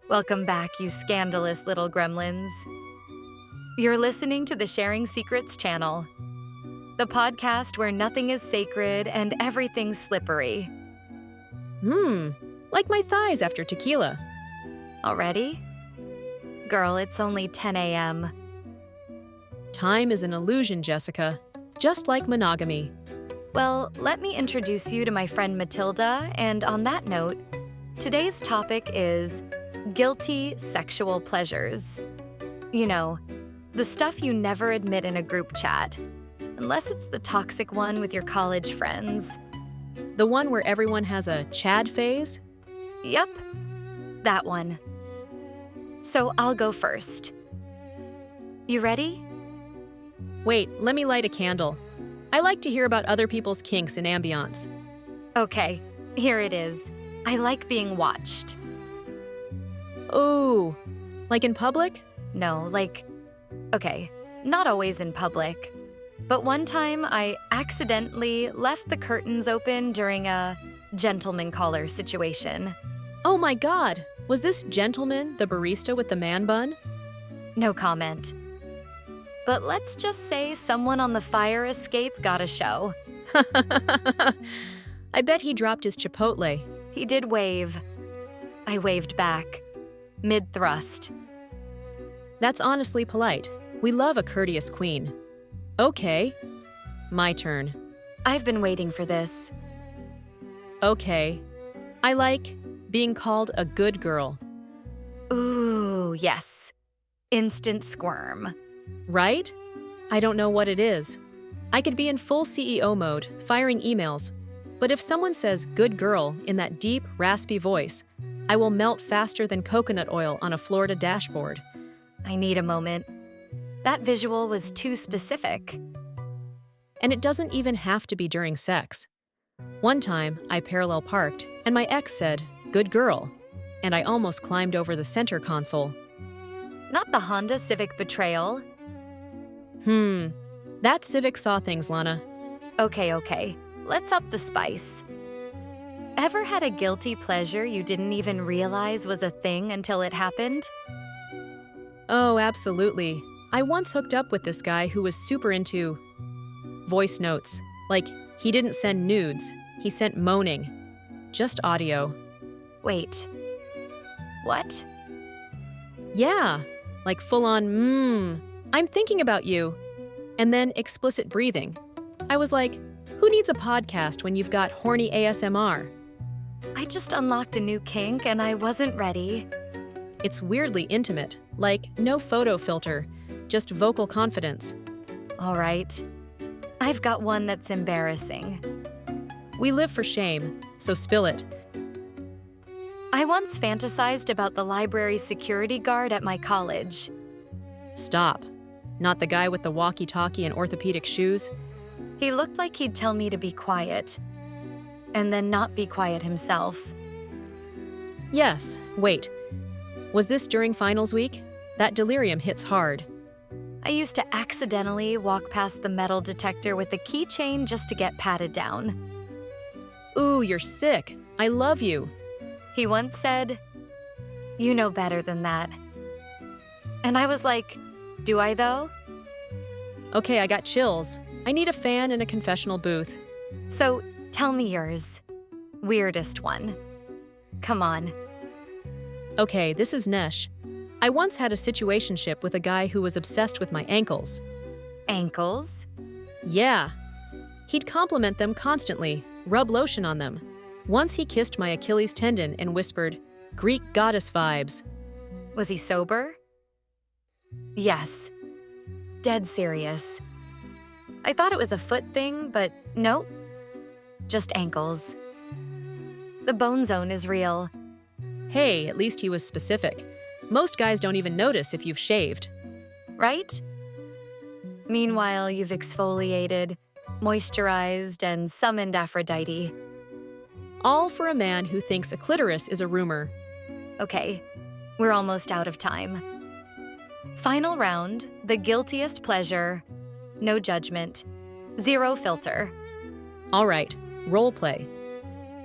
Welcome back, you scandalous little gremlins. You're listening to the Sharing Secrets channel, the podcast where nothing is sacred and everything's slippery. Like my thighs after tequila. Already? Girl, it's only 10 a.m. Time is an illusion, Jessica, just like monogamy. Well, let me introduce you to my friend Matilda, and on that note, today's topic is guilty sexual pleasures. You know, the stuff you never admit in a group chat, unless it's the toxic one with your college friends. The one where everyone has a Chad phase? Yep, that one. So I'll go first. You ready? Wait, let me light a candle. I like to hear about other people's kinks and ambiance. Okay, here it is. I like being watched. Ooh, like in public? No, okay, not always in public. But one time I accidentally left the curtains open during a gentleman caller situation. Oh my God, was this gentleman the barista with the man bun? No comment. But let's just say someone on the fire escape got a show. I bet he dropped his Chipotle. He did wave. I waved back, mid-thrust. That's honestly polite. We love a courteous queen. Okay, my turn. I've been waiting for this. Okay, I like being called a good girl. Ooh, yes. Instant squirm. Right? I don't know what it is. I could be in full CEO mode, firing emails. But if someone says good girl in that deep, raspy voice, I will melt faster than coconut oil on a Florida dashboard. I need a moment. That visual was too specific. And it doesn't even have to be during sex. One time, I parallel parked, and my ex said, good girl, and I almost climbed over the center console. Not the Honda Civic betrayal. That Civic saw things, Lana. Okay. Let's up the spice. Ever had a guilty pleasure you didn't even realize was a thing until it happened? Oh, absolutely. I once hooked up with this guy who was super into voice notes. Like, he didn't send nudes, he sent moaning. Just audio. Wait. What? Yeah, like full-on, I'm thinking about you. And then explicit breathing. I was like, who needs a podcast when you've got horny ASMR? I just unlocked a new kink and I wasn't ready. It's weirdly intimate, like no photo filter, just vocal confidence. All right. I've got one that's embarrassing. We live for shame, so spill it. I once fantasized about the library security guard at my college. Stop. Not the guy with the walkie-talkie and orthopedic shoes? He looked like he'd tell me to be quiet, and then not be quiet himself. Yes, wait. Was this during finals week? That delirium hits hard. I used to accidentally walk past the metal detector with a keychain just to get patted down. Ooh, you're sick. I love you. He once said, "You know better than that." And I was like, do I though? Okay, I got chills. I need a fan and a confessional booth. So tell me yours. Weirdest one. Come on. Okay, this is Nesh. I once had a situationship with a guy who was obsessed with my ankles. Ankles? Yeah. He'd compliment them constantly, rub lotion on them. Once he kissed my Achilles tendon and whispered, Greek goddess vibes. Was he sober? Yes. Dead serious. I thought it was a foot thing, but nope. Just ankles. The bone zone is real. Hey, at least he was specific. Most guys don't even notice if you've shaved. Right? Meanwhile, you've exfoliated, moisturized, and summoned Aphrodite. All for a man who thinks a clitoris is a rumor. Okay, we're almost out of time. Final round, the guiltiest pleasure. No judgment. Zero filter. All right, role play.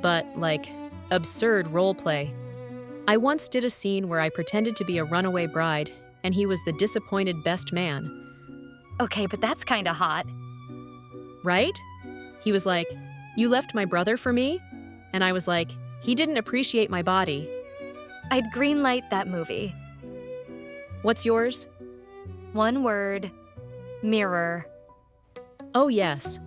But, like, absurd role play. I once did a scene where I pretended to be a runaway bride, and he was the disappointed best man. Okay, but that's kinda hot. Right? He was like, "You left my brother for me?" And I was like, "He didn't appreciate my body." I'd greenlight that movie. What's yours? One word, mirror. Oh, yes.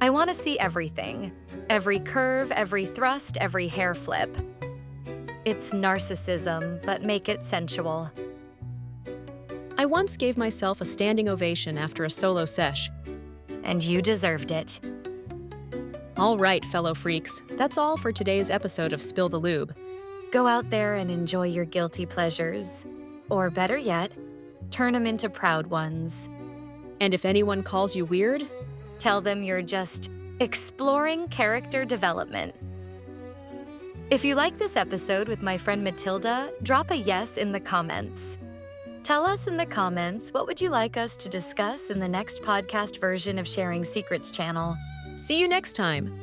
I want to see everything. Every curve, every thrust, every hair flip. It's narcissism, but make it sensual. I once gave myself a standing ovation after a solo sesh. And you deserved it. All right, fellow freaks, that's all for today's episode of Spill the Lube. Go out there and enjoy your guilty pleasures. Or better yet, turn them into proud ones. And if anyone calls you weird, Tell them you're just exploring character development. If you like this episode with my friend Matilda, drop a yes in the comments. Tell us in the comments what would you like us to discuss in the next podcast version of Sharing Secrets channel. see you next time.